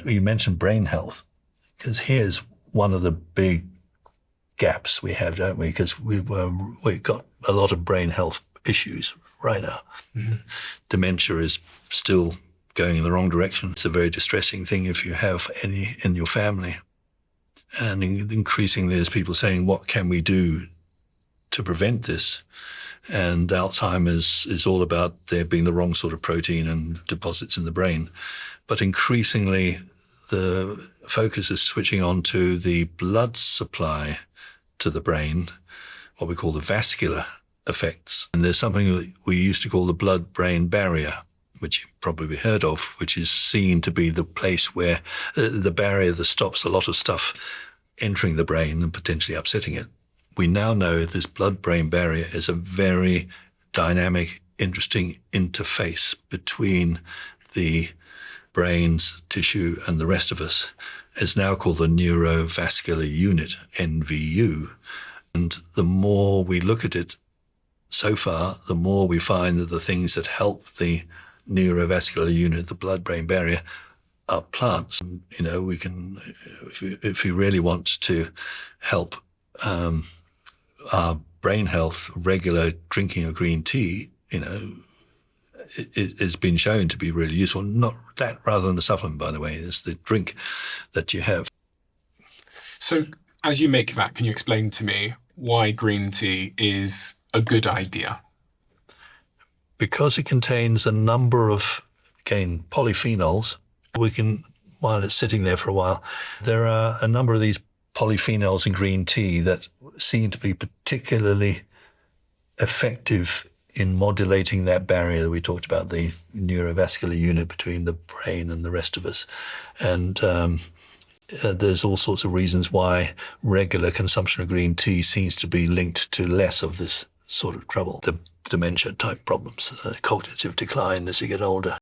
You mentioned brain health, because here's one of the big gaps we have, don't we? Because we've got a lot of brain health issues right now. Mm-hmm. Dementia is still going in the wrong direction. It's a very distressing thing if you have any in your family. And increasingly there's people saying, what can we do to prevent this? And Alzheimer's is all about there being the wrong sort of protein and deposits in the brain. But increasingly the focus is switching on to the blood supply to the brain, what we call the vascular effects. And there's something that we used to call the blood-brain barrier, which you've probably heard of, which is seen to be the place where the barrier that stops a lot of stuff entering the brain and potentially upsetting it. We now know this blood-brain barrier is a very dynamic, interesting interface between the brain's tissue and the rest of us. It's now called the neurovascular unit, NVU. And the more we look at it so far, the more we find that the things that help the neurovascular unit, the blood-brain barrier, are plants. And, we can, if we really want to help our brain health, regular drinking of green tea, it's been shown to be really useful. Not that rather than a supplement, by the way, is the drink that you have. So as you make that, can you explain to me why green tea is a good idea? Because it contains a number of, again, polyphenols. While it's sitting there for a while, there are a number of these polyphenols in green tea that seem to be particularly effective in modulating that barrier that we talked about, the neurovascular unit between the brain and the rest of us. And there's all sorts of reasons why regular consumption of green tea seems to be linked to less of this sort of trouble, the dementia type problems, cognitive decline as you get older.